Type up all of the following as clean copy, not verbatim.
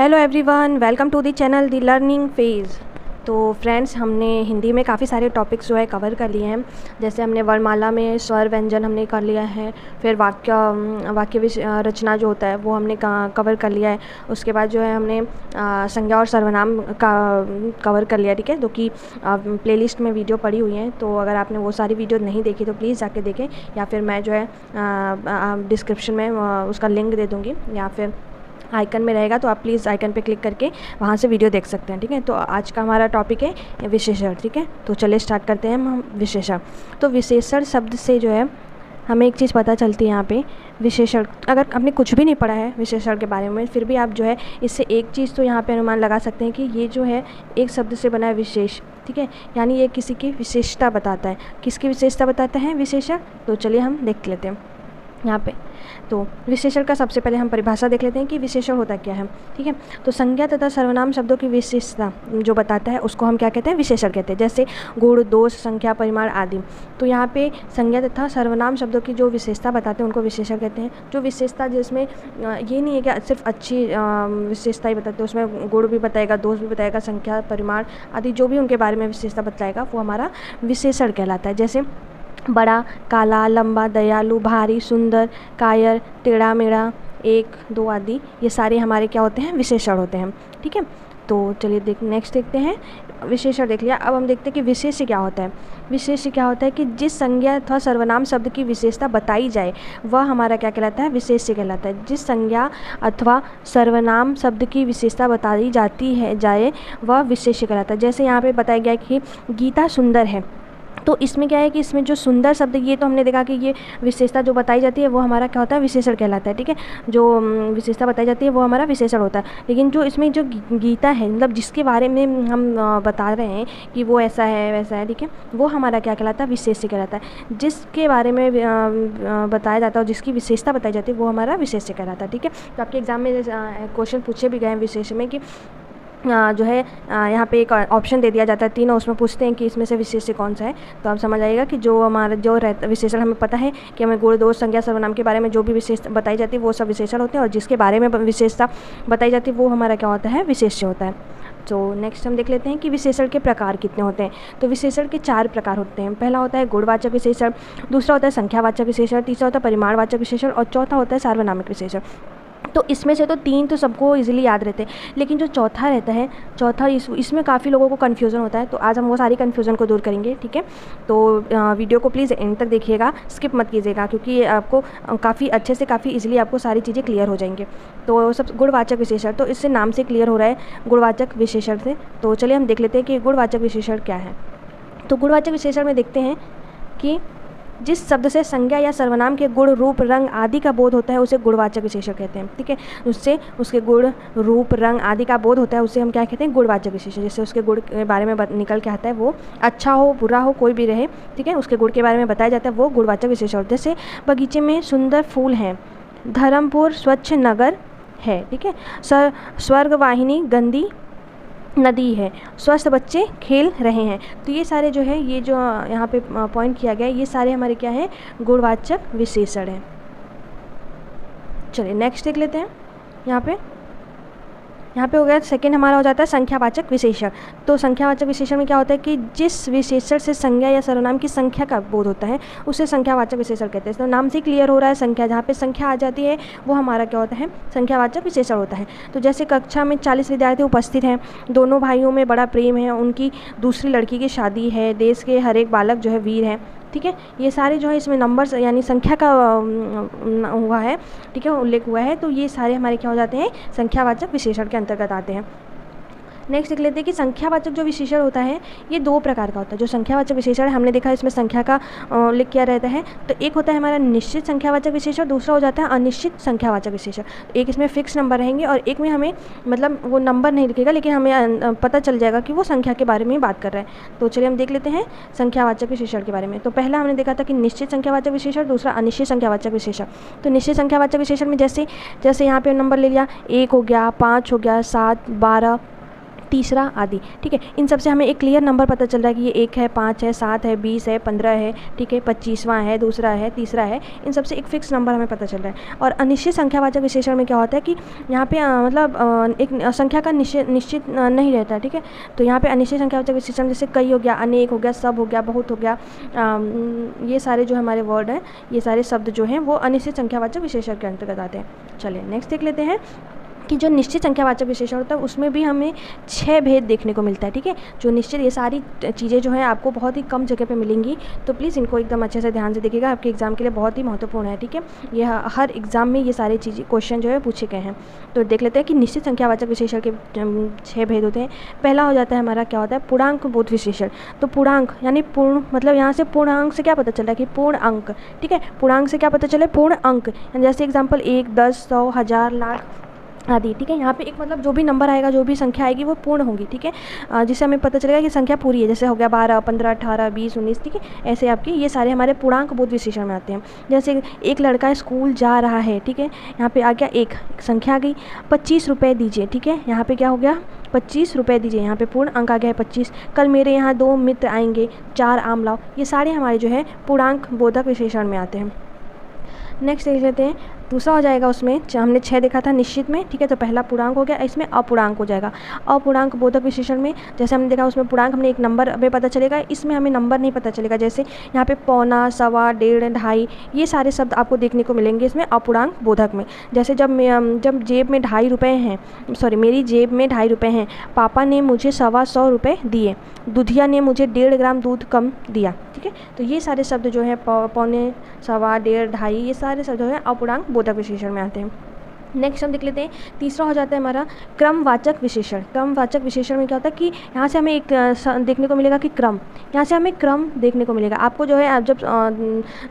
Hello everyone, welcome to the channel the learning phase. तो friends, हमने हिंदी में काफ़ी सारे टॉपिक्स जो है कवर कर लिए हैं। जैसे हमने वर्णमाला में स्वर व्यंजन हमने कर लिया है, फिर वाक्य रचना जो होता है वो हमने कवर कर लिया है। उसके बाद जो है हमने संज्ञा और सर्वनाम का कवर कर लिया, ठीक है, जो कि प्लेलिस्ट में वीडियो पड़ी हुई हैं। तो अगर आपने वो सारी वीडियो नहीं देखी तो प्लीज़ जाके देखें, या फिर मैं जो है डिस्क्रिप्शन में उसका लिंक दे दूँगी, या फिर आइकन में रहेगा, तो आप प्लीज़ आइकन पे क्लिक करके वहाँ से वीडियो देख सकते हैं, ठीक है। तो आज का हमारा टॉपिक है विशेषण, ठीक है। तो चलिए स्टार्ट करते हैं हम विशेषण। तो विशेषण शब्द से जो है हमें एक चीज़ पता चलती है यहाँ पे। विशेषण, अगर आपने कुछ भी नहीं पढ़ा है विशेषण के बारे में, फिर भी आप जो है इससे एक चीज़ तो यहाँ पे अनुमान लगा सकते हैं कि ये जो है एक शब्द से बना है विशेष, ठीक है। यानी ये किसी की विशेषता बताता है। किसकी विशेषता बताता है विशेषण? तो चलिए हम देख लेते हैं यहाँ पे। तो विशेषण का सबसे पहले हम परिभाषा देख लेते हैं कि विशेषण होता क्या है, ठीक है। तो संज्ञा तथा सर्वनाम शब्दों की विशेषता जो बताता है उसको हम क्या कहते हैं? विशेषण कहते हैं। जैसे गुण, दोष, संख्या, परिमाण आदि। तो यहाँ पे संज्ञा तथा सर्वनाम शब्दों की जो विशेषता बताते हैं उनको विशेषण कहते हैं। जो विशेषता जिसमें ये नहीं है कि सिर्फ अच्छी विशेषता ही बताते हैं, उसमें गुण भी बताएगा, दोष भी बताएगा, संख्या, परिमाण आदि जो भी उनके बारे में विशेषता बताएगा वो हमारा विशेषण कहलाता है। जैसे बड़ा, काला, लंबा, दयालु, भारी, सुंदर, कायर, टेढ़ा मेढ़ा, एक, दो आदि, ये सारे हमारे क्या होते हैं? विशेषण होते हैं, ठीक है। तो चलिए नेक्स्ट देखते हैं। विशेषण देख लिया, अब हम देखते हैं कि विशेष्य क्या होता है। विशेष्य क्या होता है कि जिस संज्ञा अथवा सर्वनाम शब्द की विशेषता बताई जाए वह हमारा क्या कहलाता है? विशेष्य कहलाता है। जिस संज्ञा अथवा सर्वनाम शब्द की विशेषता बताई जाए वह विशेष्य कहलाता है। जैसे यहाँ पे बताया गया कि गीता सुंदर है, तो इसमें क्या है कि इसमें जो सुंदर शब्द, ये तो हमने देखा कि ये विशेषता जो बताई जाती है वो हमारा क्या होता है? विशेषण कहलाता है, ठीक है। जो विशेषता बताई जाती है वो हमारा विशेषण होता है। लेकिन जो इसमें जो गीता है, मतलब जिसके बारे में हम बता रहे हैं कि वो ऐसा है वैसा है, ठीक है, वो हमारा क्या कहलाता है? विशेष्य कहलाता है। जिसके बारे में बताया जाता है और जिसकी विशेषता बताई जाती है वो हमारा विशेष्य कहलाता है, ठीक है। तो आपके एग्जाम में क्वेश्चन पूछे भी गए हैं विशेष्य में कि जो है यहाँ पे एक ऑप्शन दे दिया जाता है 3, और उसमें पूछते हैं कि इसमें से विशेष्य कौन सा है। तो आप समझ आइएगा कि जो हमारा जो विशेषण हमें पता है कि हमें गुण, दोष, संज्ञा, सर्वनाम के बारे में जो भी विशेषता बताई जाती है वो सब विशेषण होते हैं, और जिसके बारे में विशेषता बताई जाती है वो हमारा क्या होता है? विशेष्य होता है। तो नेक्स्ट हम देख लेते हैं कि विशेषण के प्रकार कितने होते हैं। तो विशेषण के 4 प्रकार होते हैं। पहला होता है गुणवाचक विशेषण, दूसरा होता है संख्यावाचक विशेषण, तीसरा होता है परिमाणवाचक विशेषण, और चौथा होता है सार्वनामिक विशेषण। तो इसमें से तो 3 तो सबको इजीली याद रहते हैं, लेकिन जो चौथा रहता है, इसमें काफ़ी लोगों को कन्फ्यूज़न होता है। तो आज हम वो सारी कन्फ्यूज़न को दूर करेंगे, ठीक है। तो वीडियो को प्लीज़ एंड तक देखिएगा, स्किप मत कीजिएगा, क्योंकि ये आपको काफ़ी अच्छे से, काफ़ी इजीली आपको सारी चीज़ें क्लियर हो जाएंगे। तो सब गुणवाचक विशेषण, तो इससे नाम से क्लियर हो रहा है गुणवाचक विशेषण से। तो चलिए हम देख लेते हैं कि गुणवाचक विशेषण क्या है। तो गुणवाचक विशेषण में देखते हैं कि जिस शब्द से संज्ञा या सर्वनाम के गुण, रूप, रंग आदि का बोध होता है उसे गुणवाचक विशेषण कहते हैं, ठीक है। उससे उसके गुण, रूप, रंग आदि का बोध होता है उसे हम क्या कहते हैं? गुणवाचक विशेषण। जैसे उसके गुण के बारे में निकल के आता है, वो अच्छा हो, बुरा हो, कोई भी रहे, ठीक है, उसके गुण के बारे में बताया जाता है, वो गुणवाचक विशेषण होता है। जैसे बगीचे में सुंदर फूल हैं, धर्मपुर स्वच्छ नगर है, ठीक है, स्वर्गवाहिनी गंदी नदी है, स्वस्थ बच्चे खेल रहे हैं। तो ये सारे जो है, ये जो यहाँ पे पॉइंट किया गया है, ये सारे हमारे क्या है? गुणवाचक विशेषण हैं। चलिए नेक्स्ट देख लेते हैं। यहाँ पे हो गया सेकंड, हमारा हो जाता है संख्यावाचक विशेषण। तो संख्यावाचक विशेषण में क्या होता है कि जिस विशेषण से संज्ञा या सर्वनाम की संख्या का बोध होता है उसे संख्यावाचक विशेषण कहते हैं। तो नाम से क्लियर हो रहा है, संख्या, जहाँ पे संख्या आ जाती है वो हमारा क्या होता है? संख्यावाचक विशेषण होता है। तो जैसे कक्षा में 40 विद्यार्थी उपस्थित हैं, दोनों भाइयों में बड़ा प्रेम है, उनकी दूसरी लड़की की शादी है, देश के हर एक बालक जो है वीर है, ठीक है। ये सारे जो है इसमें नंबर्स यानी संख्या का हुआ है, ठीक है, उल्लेख हुआ है। तो ये सारे हमारे क्या हो जाते हैं? संख्यावाचक विशेषण के अंतर्गत आते हैं। नेक्स्ट देख लेते हैं कि संख्यावाचक जो विशेषण होता है ये 2 प्रकार का होता है। जो संख्यावाचक विशेषण हमने देखा इसमें संख्या का उल्लेख किया रहता है। तो एक होता है हमारा निश्चित संख्यावाचक विशेषण, दूसरा हो जाता है अनिश्चित संख्यावाचक विशेषण। एक इसमें फिक्स नंबर रहेंगे और एक में हमें मतलब वो नंबर नहीं लिखेगा, लेकिन हमें पता चल जाएगा कि वो संख्या के बारे में बात कर रहा है। तो चलिए हम देख लेते हैं संख्यावाचक विशेषण के बारे में। तो पहला हमने देखा था कि निश्चित संख्यावाचक विशेषण, दूसरा अनिश्चित संख्यावाचक विशेषण। तो निश्चित संख्यावाचक विशेषण में जैसे यहाँ पे नंबर ले लिया, 1 हो गया, 5 हो गया, 7, 12, तीसरा आदि। ठीक है, इन सब से हमें एक क्लियर नंबर पता चल रहा है कि ये 1 है, 5 है, 7 है, 20 है, 15 है, ठीक है, 25वां है, दूसरा है, तीसरा है। इन सब से एक फिक्स नंबर हमें पता चल रहा है। और अनिश्चित संख्यावाचक विशेषण में क्या होता है कि यहाँ पे मतलब एक संख्या का निश्चित नहीं रहता है। ठीक है, तो यहाँ पे अनिश्चित संख्यावाचक विशेषण जैसे कई हो गया, अनेक हो गया, सब हो गया, बहुत हो गया, ये सारे जो हमारे वर्ड हैं, ये सारे शब्द जो हैं वो अनिश्चित संख्यावाचक विशेषण के अंतर्गत आते हैं। चलिए नेक्स्ट देख लेते हैं कि जो निश्चित संख्यावाचक विशेषण होता है उसमें भी हमें 6 भेद देखने को मिलता है। ठीक है, जो निश्चित, ये सारी चीज़ें जो हैं आपको बहुत ही कम जगह पे मिलेंगी, तो प्लीज़ इनको एकदम अच्छे से ध्यान से देखिएगा, आपके एग्जाम के लिए बहुत ही महत्वपूर्ण है। ठीक है, ये हर एग्जाम में ये सारी चीज़ें क्वेश्चन जो है पूछे गए हैं। तो देख लेते हैं कि निश्चित संख्यावाचक विशेषण के 6 भेद होते हैं। पहला हो जाता है हमारा, क्या होता है, पूर्णांक बोध विशेषण। तो पूर्णांक यानी पूर्ण, मतलब यहाँ से पूर्णांक से क्या पता चल रहा है कि पूर्ण अंक। ठीक है, पूर्णांक से क्या पता चले, पूर्ण अंक, जैसे एग्जाम्पल 1, 10, 100, 1000, लाख आदि। ठीक है, यहाँ पे एक मतलब जो भी नंबर आएगा, जो भी संख्या आएगी वो पूर्ण होगी। ठीक है, जिससे हमें पता चलेगा कि संख्या पूरी है। जैसे हो गया 12, 15, 18, 20, 19। ठीक है, ऐसे आपके ये सारे हमारे पूर्णांक बोध विशेषण में आते हैं। जैसे एक लड़का स्कूल जा रहा है। ठीक है, यहाँ पे आ गया एक संख्या आ गई, 25 रुपये दीजिए। ठीक है, यहाँ पे क्या हो गया, 25 रुपये दीजिए, यहाँ पे पूर्ण अंक आ गया है 25। कल मेरे यहाँ 2 मित्र आएंगे, 4 आम लाओ। ये सारे हमारे जो है पूर्णांक बोधक विशेषण में आते हैं। नेक्स्ट देख लेते हैं, दूसरा हो जाएगा उसमें, हमने 6 देखा था निश्चित में। ठीक है, तो पहला पूर्णांक हो गया, इसमें अपूर्णांक हो जाएगा। अपूर्णांक बोधक विशेषण में जैसे हमने देखा, उसमें पूर्णांक हमने एक नंबर हमें पता चलेगा, इसमें हमें नंबर नहीं पता चलेगा। जैसे यहाँ पे पौना, सवा, डेढ़, ढाई, ये सारे शब्द आपको देखने को मिलेंगे इसमें अपूर्णांक बोधक में। जैसे जब जेब में 2.5 रुपये हैं, सॉरी मेरी जेब में 2.5 रुपये हैं, पापा ने मुझे 125 रुपये दिए, दूधिया ने मुझे 1.5 ग्राम दूध कम दिया। ठीक है, तो ये सारे शब्द जो है पौने, सवा, डेढ़, ढाई, ये सारे शब्द जो है अपूर्णांक बोधक विशेषण में आते हैं। नेक्स्ट हम देख लेते हैं, तीसरा हो जाता है हमारा क्रमवाचक विशेषण। क्रमवाचक विशेषण में क्या होता है कि यहाँ से हमें एक देखने को मिलेगा कि क्रम, यहाँ से हमें क्रम देखने को मिलेगा। आपको जो है आप जब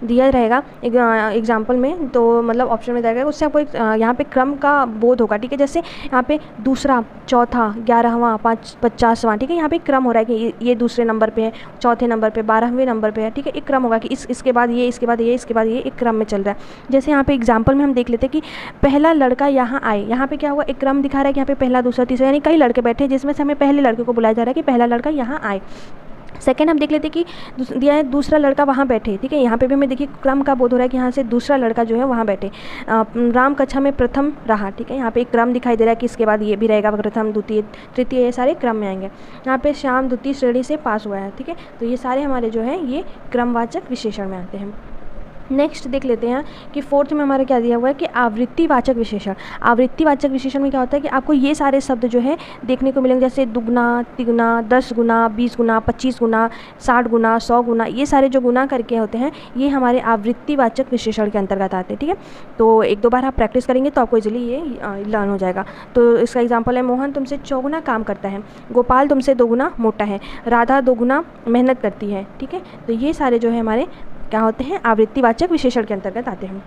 दिया रहेगा एग्जाम्पल में, तो मतलब ऑप्शन में रहेगा, उससे आपको एक यहाँ पे क्रम का बोध होगा। ठीक है, जैसे यहाँ पे दूसरा, चौथा, 11वां, 50वां। ठीक है, यहाँ पे क्रम हो रहा है कि ये दूसरे नंबर पे है, चौथे नंबर पे, 12वें नंबर पे है। ठीक है, एक क्रम होगा कि इसके बाद ये, इसके बाद ये, इसके बाद ये, एक क्रम में चल रहा है। जैसे यहाँ पे एग्जाम्पल में हम देख लेते हैं कि पहला लड़का यहाँ आए, यहाँ पे क्या हुआ, एक क्रम दिखा रहा है कि यहाँ पे पहला, दूसरा, तीसरा, यानी कई लड़के बैठे हैं, जिसमें से हमें पहले लड़के को बुलाया जा रहा है कि पहला लड़का यहाँ आए। सेकंड हम देख लेते हैं कि दिया है दूसरा लड़का वहाँ बैठे। ठीक है, यहाँ पे भी हमें देखिए क्रम का बोध हो रहा है कि यहाँ से दूसरा लड़का जो है वहाँ बैठे। राम कक्षा में प्रथम रहा। ठीक है, यहाँ पे एक क्रम दिखाई दे रहा है कि इसके बाद ये भी रहेगा, प्रथम, द्वितीय, तृतीय, ये सारे क्रम में आएंगे। यहाँ पे श्याम द्वितीय श्रेणी से पास हुआ है। ठीक है, तो ये सारे हमारे जो है ये क्रमवाचक विशेषण में आते हैं। नेक्स्ट देख लेते हैं कि फोर्थ में हमारा क्या दिया हुआ है कि आवृत्तिवाचक विशेषण। आवृत्तिवाचक विशेषण में क्या होता है कि आपको ये सारे शब्द जो है देखने को मिलेंगे, जैसे दुगना, तिगुना, 10 गुना, 20 गुना, 25 गुना, 60 गुना, 100 गुना, ये सारे जो गुना करके होते हैं ये हमारे आवृत्तिवाचक विशेषण के अंतर्गत आते हैं। ठीक है, तो 1-2 बार आप प्रैक्टिस करेंगे तो आपको इजीली ये लर्न हो जाएगा। तो इसका एग्जाम्पल है, मोहन तुमसे 4 गुना काम करता है, गोपाल तुमसे 2 गुना मोटा है, राधा 2 गुना मेहनत करती है। ठीक है, तो ये सारे जो है हमारे क्या होते हैं, आवृत्तिवाचक विशेषण के अंतर्गत आते हैं।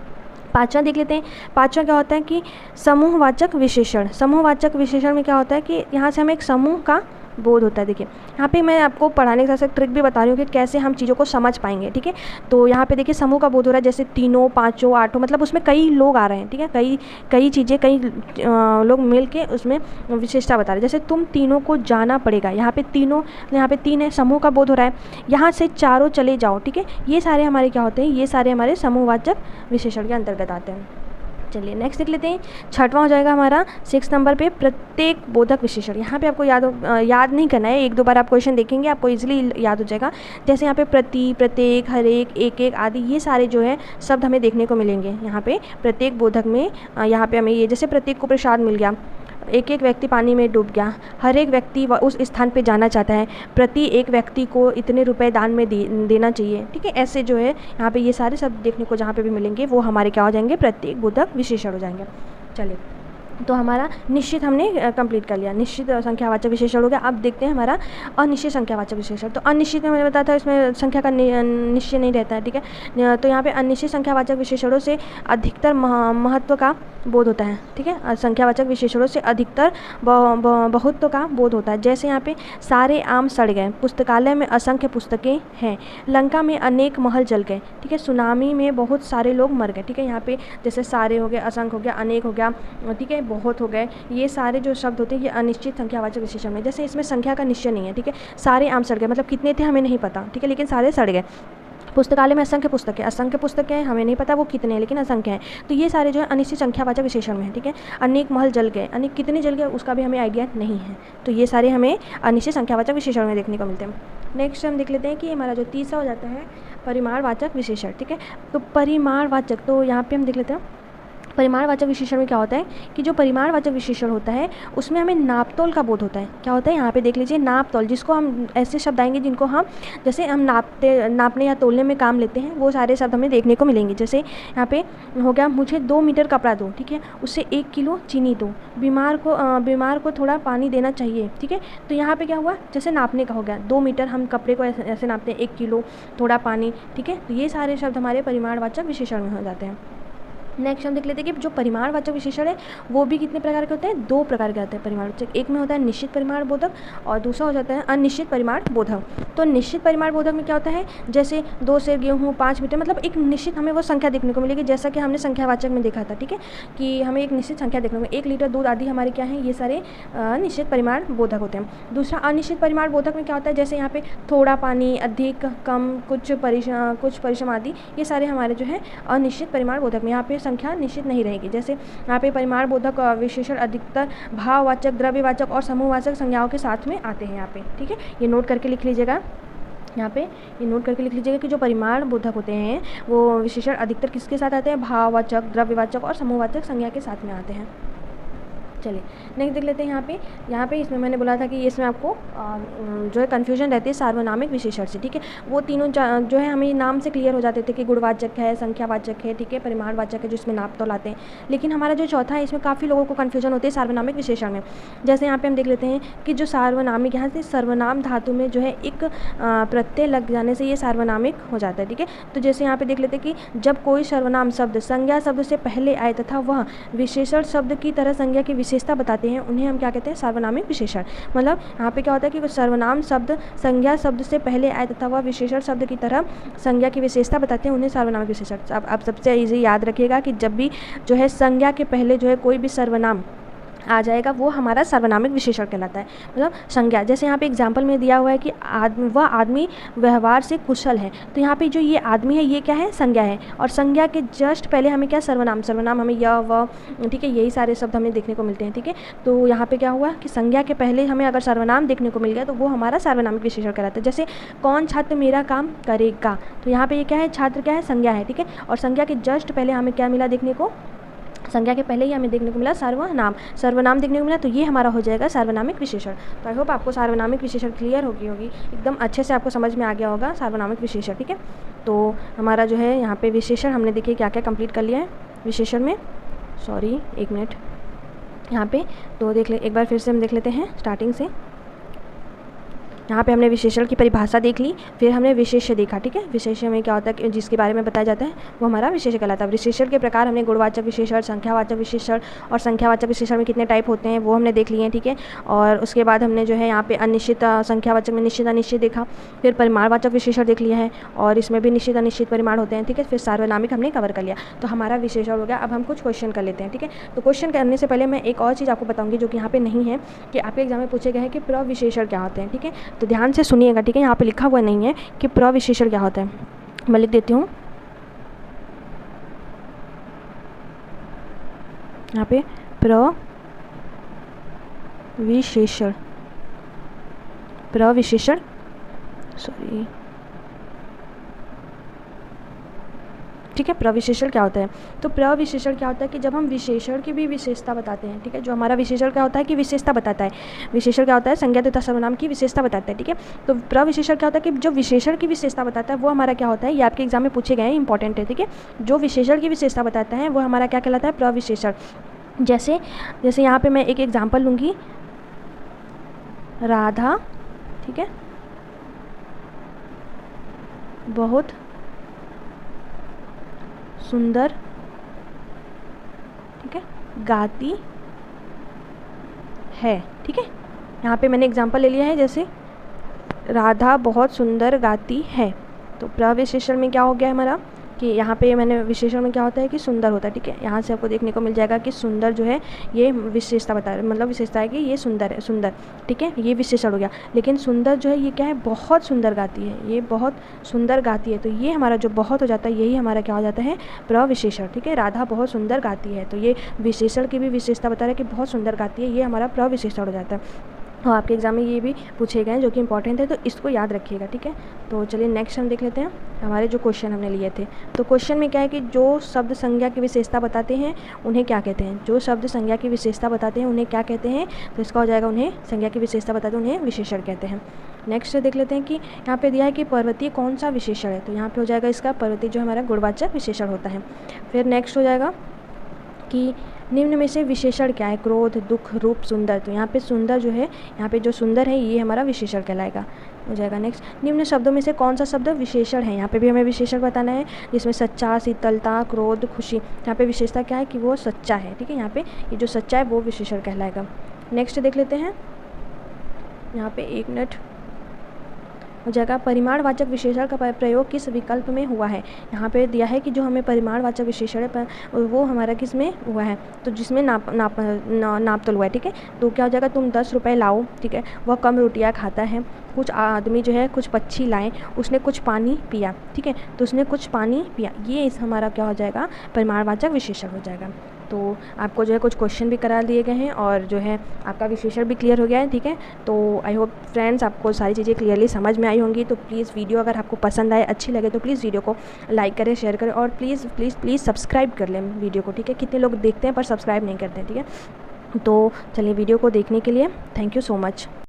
पाँचवा देख लेते हैं, पाँचवा क्या होता है कि समूहवाचक विशेषण। समूहवाचक विशेषण में क्या होता है कि यहाँ से हमें एक समूह का बोध होता है। देखिए यहाँ पे मैं आपको पढ़ाने के साथ ट्रिक भी बता रही हूँ कि कैसे हम चीज़ों को समझ पाएंगे। ठीक है, तो यहाँ पे देखिए समूह का बोध हो रहा है, जैसे 3, 5, 8, मतलब उसमें कई लोग आ रहे हैं। ठीक है, कई चीज़ें, कई लोग मिल के उसमें विशेषता बता रहे हैं। जैसे तुम तीनों को जाना पड़ेगा, यहाँ पे तीनों, यहाँ पे 3 है, समूह का बोध हो रहा है। यहाँ से चारों चले जाओ। ठीक है, ये सारे हमारे क्या होते हैं, ये सारे हमारे समूहवाचक विशेषण के अंतर्गत आते हैं। चलिए नेक्स्ट देख लेते हैं, छठवां हो जाएगा हमारा 6 नंबर पे प्रत्येक बोधक विशेषण। यहाँ पे आपको याद नहीं करना है, 1-2 बार आप क्वेश्चन देखेंगे आपको इजीली याद हो जाएगा। जैसे यहाँ पे प्रति, प्रत्येक, हर एक, एक आदि, ये सारे जो है शब्द हमें देखने को मिलेंगे यहाँ पे प्रत्येक बोधक में। यहाँ पे हमें ये, जैसे प्रत्येक को प्रसाद मिल गया, एक एक व्यक्ति पानी में डूब गया, हर एक व्यक्ति उस स्थान पे जाना चाहता है, प्रति एक व्यक्ति को इतने रुपए दान में देना चाहिए। ठीक है, ऐसे जो है यहाँ पे ये सारे शब्द देखने को जहाँ पे भी मिलेंगे वो हमारे क्या हो जाएंगे, प्रत्येक बोधक विशेषण हो जाएंगे। चलिए, तो हमारा निश्चित हमने कंप्लीट कर लिया, निश्चित संख्यावाचक विशेषण हो गया। अब देखते हैं हमारा अनिश्चित संख्यावाचक विशेषण। तो अनिश्चित में मैंने बताया था इसमें संख्या का निश्चय नहीं रहता है। ठीक है, तो यहाँ पे अनिश्चित संख्यावाचक विशेषणों से अधिकतर महत्व का बोध होता है। ठीक है, संख्यावाचक विशेषणों से अधिकतर बहुत्व का बोध होता है। जैसे यहाँ पे सारे आम सड़ गए, पुस्तकालय में असंख्य पुस्तकें हैं, लंका में अनेक महल जल गए। ठीक है, सुनामी में बहुत सारे लोग मर गए। ठीक है, यहाँ पे जैसे सारे हो गए, असंख्य हो गया, अनेक हो गया, ठीक है, बहुत हो गए, ये सारे जो शब्द होते हैं ये अनिश्चित संख्यावाचक विशेषण में। जैसे इसमें संख्या का निश्चय नहीं है, ठीक है, सारे आम सड़ गए, मतलब कितने थे हमें नहीं पता, ठीक है, लेकिन सारे सड़ गए। पुस्तकालय में असंख्य पुस्तकें हैं, हमें नहीं पता वो कितने हैं, लेकिन असंख्य हैं। तो ये सारे जो है अनिश्चित संख्यावाचक विशेषण में है, ठीक है। अनेक महल जल गए, अनेक कितने जल गए उसका भी हमें आइडिया नहीं है, तो ये सारे हमें अनिश्चित संख्यावाचक विशेषण में देखने को मिलते हैं। नेक्स्ट हम देख लेते हैं कि हमारा जो तीसरा हो जाता है परिमाणवाचक विशेषण, ठीक है। तो परिमाणवाचक, तो यहाँ पे हम देख लेते हैं परिमाणवाचक विशेषण में क्या होता है कि जो परिमाणवाचक विशेषण होता है उसमें हमें नापतोल का बोध होता है। क्या होता है यहाँ पे देख लीजिए, नापतोल, जिसको हम ऐसे शब्द आएंगे जिनको हम जैसे हम नापने या तोलने में काम लेते हैं, वो सारे शब्द हमें देखने को मिलेंगे। जैसे यहाँ पे हो गया, मुझे 2 मीटर कपड़ा दो, ठीक है, उससे 1 किलो चीनी दो, बीमार को थोड़ा पानी देना चाहिए, ठीक है। तो यहाँ पे क्या हुआ, जैसे नापने का हो गया, 2 मीटर हम कपड़े को ऐसे नापते हैं, 1 किलो, थोड़ा पानी, ठीक है। तो ये सारे शब्द हमारे परिमाणवाचक विशेषण में हो जाते हैं। नेक्स्ट हम देख लेते हैं कि जो परिमाणवाचक विशेषण है वो भी कितने प्रकार के होते हैं, 2 प्रकार के होते हैं परिमाणवाचक। एक में होता है निश्चित परिमाण बोधक और दूसरा हो जाता है अनिश्चित परिमाण बोधक। तो निश्चित परिमाण बोधक में क्या होता है, जैसे 2 सेर गेहूँ 5 मीटर, मतलब एक निश्चित हमें वो संख्या देखने को मिलेगी, जैसा कि हमने संख्यावाचक में देखा था, ठीक है, कि हमें एक निश्चित संख्या देखने को, 1 लीटर दूध आदि हमारे क्या है, ये सारे निश्चित परिमाण बोधक होते हैं। दूसरा अनिश्चित परिमाण बोधक में क्या होता है, जैसे यहाँ पे थोड़ा पानी, अधिक, कम, कुछ परिश्रम आदि, ये सारे हमारे जो है अनिश्चित परिमाण बोधक में, यहाँ पे संख्या निश्चित नहीं रहेगी। जैसे यहाँ पे परिमाण बोधक विशेषण अधिकतर भाववाचक, द्रव्यवाचक और समूहवाचक संज्ञाओं के साथ में आते हैं यहाँ पे, ठीक है, ये नोट करके लिख लीजिएगा। यहाँ पे ये नोट करके लिख लीजिएगा कि जो परिमाण बोधक होते हैं वो विशेषण अधिकतर किसके साथ आते हैं, भाववाचक, द्रव्यवाचक और समूहवाचक संज्ञा के साथ में आते हैं। चलिए नेक्स्ट देख लेते हैं। यहाँ पे इसमें मैंने बोला था कि इसमें आपको जो है कन्फ्यूजन रहती है सार्वनामिक विशेषण से, ठीक है। वो तीनों जो है हमें नाम से क्लियर हो जाते थे कि गुणवाचक है, संख्यावाचक है, ठीक है, परिमाणवाचक है, जो इसमें नाप तोल आते हैं। लेकिन हमारा जो चौथा है इसमें काफ़ी लोगों को कन्फ्यूजन होती है सार्वनामिक विशेषण में। जैसे यहाँ पे हम देख लेते हैं कि जो सार्वनामिक, यहाँ से सर्वनाम धातु में जो है एक प्रत्यय लग जाने से ये सार्वनामिक हो जाता है, ठीक है। तो जैसे यहाँ पे देख लेते हैं कि जब कोई सर्वनाम शब्द संज्ञा शब्द से पहले आए तथा वह विशेषण शब्द की तरह संज्ञा की विशेषता बताते हैं, उन्हें हम क्या कहते हैं, सार्वनामिक विशेषण। मतलब यहाँ पे क्या होता है कि सर्वनाम शब्द संज्ञा शब्द से पहले आए तथा वह विशेषण शब्द की तरह संज्ञा की विशेषता बताते हैं, उन्हें सार्वनामिक विशेषण। अब आप सबसे इजी याद रखिएगा कि जब भी जो है संज्ञा के पहले जो है कोई भी सर्वनाम आ जाएगा वो हमारा सार्वनामिक विशेषण कहलाता है। मतलब संज्ञा, जैसे यहाँ पे एग्जाम्पल में दिया हुआ है कि वह आदमी व्यवहार से कुशल है, तो यहाँ पे जो ये आदमी है ये क्या है, संज्ञा है, और संज्ञा के जस्ट पहले हमें क्या, सर्वनाम हमें य व, ठीक है, यही सारे शब्द हमें देखने को मिलते हैं, ठीक है। तो यहाँ पे क्या हुआ कि संज्ञा के पहले हमें अगर सर्वनाम देखने को मिल गया तो वो हमारा सार्वनामिक विशेषण कहलाता है। जैसे कौन छात्र मेरा काम करेगा, तो यहाँ पे ये क्या है, छात्र क्या है, संज्ञा है, ठीक है, और संज्ञा के जस्ट पहले हमें क्या मिला देखने को, संज्ञा के पहले ही हमें देखने को मिला सर्वनाम देखने को मिला, तो ये हमारा हो जाएगा सार्वनामिक विशेषण। तो आई होप आपको सार्वनामिक विशेषण क्लियर होगी एकदम अच्छे से आपको समझ में आ गया होगा सार्वनामिक विशेषण, ठीक है। तो हमारा जो है यहाँ पे विशेषण हमने देखिए क्या क्या कंप्लीट कर लिया है विशेषण में, सॉरी एक मिनट यहाँ पे, तो एक बार फिर से हम देख लेते हैं स्टार्टिंग से। यहाँ पे हमने विशेषण की परिभाषा देख ली, फिर हमने विशेष्य देखा, ठीक है। विशेष्य में क्या होता है, जिसके बारे में बताया जाता है वो हमारा विशेष्य कहलाता है। विशेषण के प्रकार हमने गुणवाचक विशेषण, संख्यावाचक विशेषण और संख्यावाचक विशेषण में कितने टाइप होते हैं वो हमने देख लिए हैं, ठीक है। और उसके बाद हमने जो है यहाँ पे अनिश्चित संख्यावाचक में निश्चित अनिश्चित देखा, फिर परिमाणवाचक विशेषण देख लिया है और इसमें भी निश्चित अनिश्चित परिमाण होते हैं, ठीक है। फिर सार्वनामिक हमने कवर कर लिया, तो हमारा विशेषण हो गया। अब हम कुछ क्वेश्चन कर लेते हैं, ठीक है। तो क्वेश्चन करने से पहले मैं एक और चीज़ आपको बताऊँगी जो कि यहाँ पे नहीं है, कि आपके एग्जाम में पूछे गए हैं कि प्रविशेषण क्या होते हैं, ठीक है। तो ध्यान से सुनिए, ठीक है, यहाँ पे लिखा हुआ नहीं है कि प्रविशेषण क्या होता है, मैं लिख देती हूँ यहाँ पे प्रविशेषण सॉरी, ठीक है। प्रविशेषण क्या होता है, तो प्रविशेषण क्या होता है कि जब हम विशेषण की भी विशेषता बताते हैं, ठीक है। जो हमारा विशेषण क्या होता है कि विशेषता बताता है, विशेषण क्या होता है, संज्ञा तथा सर्वनाम की विशेषता बताता है, ठीक है। तो प्रविशेषण क्या होता है कि जो विशेषण की विशेषता बताता है वो हमारा क्या होता है, ये आपके एग्जाम में पूछे गए हैं, इंपॉर्टेंट है, ठीक है। जो विशेषण की विशेषता बताता है वो हमारा क्या कहलाता है, प्रविशेषण। जैसे यहाँ पे मैं एक एग्जाम्पल लूँगी, राधा, ठीक है, बहुत सुंदर, ठीक है, गाती है, ठीक है। यहाँ पे मैंने एग्जांपल ले लिया है, जैसे राधा बहुत सुंदर गाती है, तो प्रविशेषण में क्या हो गया हमारा, कि यहाँ पे मैंने विशेषण में क्या होता है कि सुंदर होता है, ठीक है। यहाँ से आपको देखने को मिल जाएगा कि सुंदर जो है ये विशेषता बता रहा है, मतलब विशेषता है कि ये सुंदर है, सुंदर, ठीक है, ये विशेषण हो गया। लेकिन सुंदर जो है ये क्या है, बहुत सुंदर गाती है, ये बहुत सुंदर गाती है, तो ये हमारा जो बहुत हो जाता है यही हमारा क्या हो जाता है, प्रविशेषण, ठीक है। राधा बहुत सुंदर गाती है, तो ये विशेषण की भी विशेषता बता रहा है कि बहुत सुंदर गाती है, ये हमारा प्रविशेषण हो जाता है। और आपके एग्जाम में ये भी पूछे गए हैं जो कि इंपॉर्टेंट है, तो इसको याद रखिएगा, ठीक है। तो चलिए नेक्स्ट हम देख लेते हैं हमारे जो क्वेश्चन हमने लिए थे। तो क्वेश्चन में क्या है कि जो शब्द संज्ञा की विशेषता बताते हैं उन्हें क्या कहते हैं, जो शब्द संज्ञा की विशेषता बताते हैं उन्हें क्या कहते हैं, तो इसका हो जाएगा उन्हें संज्ञा की विशेषता बताते हैं उन्हें विशेषण कहते हैं। नेक्स्ट देख लेते हैं कि यहाँ पे दिया है कि पर्वतीय कौन सा विशेषण है, तो यहाँ पे हो जाएगा इसका पर्वतीय जो हमारा गुणवाचक विशेषण होता है। फिर नेक्स्ट हो जाएगा कि निम्न में से विशेषण क्या है, क्रोध, दुख, रूप, सुंदर, तो यहाँ पे सुंदर जो है, यहाँ पे जो सुंदर है ये हमारा विशेषण कहलाएगा, हो जाएगा। नेक्स्ट, निम्न शब्दों में से कौन सा शब्द विशेषण है, यहाँ पे भी हमें विशेषण बताना है, जिसमें सच्चा, शीतलता, क्रोध, खुशी, यहाँ पे विशेषता क्या है कि वो सच्चा है, ठीक है। यहाँ पे ये जो सच्चा है वो विशेषण कहलाएगा। नेक्स्ट देख लेते हैं, यहाँ पे 1 मिनट हो जाएगा, परिमाणवाचक विशेषण का प्रयोग किस विकल्प में हुआ है। यहाँ पे दिया है कि जो हमें परिमाणवाचक विशेषण है वो हमारा किस में हुआ है, तो जिसमें नाप तोल हुआ है, ठीक है। तो क्या हो जाएगा, तुम 10 रुपये लाओ, ठीक है, वह कम रोटियाँ खाता है। कुछ आदमी जो है कुछ पक्षी लाए, उसने कुछ पानी पिया, ठीक है, तो उसने कुछ पानी पिया, ये इस हमारा क्या हो जाएगा, परिमाणवाचक विशेषण हो जाएगा। तो आपको जो है कुछ क्वेश्चन भी करा दिए गए हैं और जो है आपका विशेषण भी क्लियर हो गया है, ठीक है। तो आई होप फ्रेंड्स आपको सारी चीज़ें क्लियरली समझ में आई होंगी। तो प्लीज़ वीडियो अगर आपको पसंद आए, अच्छी लगे, तो प्लीज़ वीडियो को लाइक करें, शेयर करें और प्लीज़ प्लीज़ प्लीज़ सब्सक्राइब कर लें वीडियो को, ठीक है। कितने लोग देखते हैं पर सब्सक्राइब नहीं करते हैं, ठीक है। तो चलिए वीडियो को देखने के लिए थैंक यू सो मच।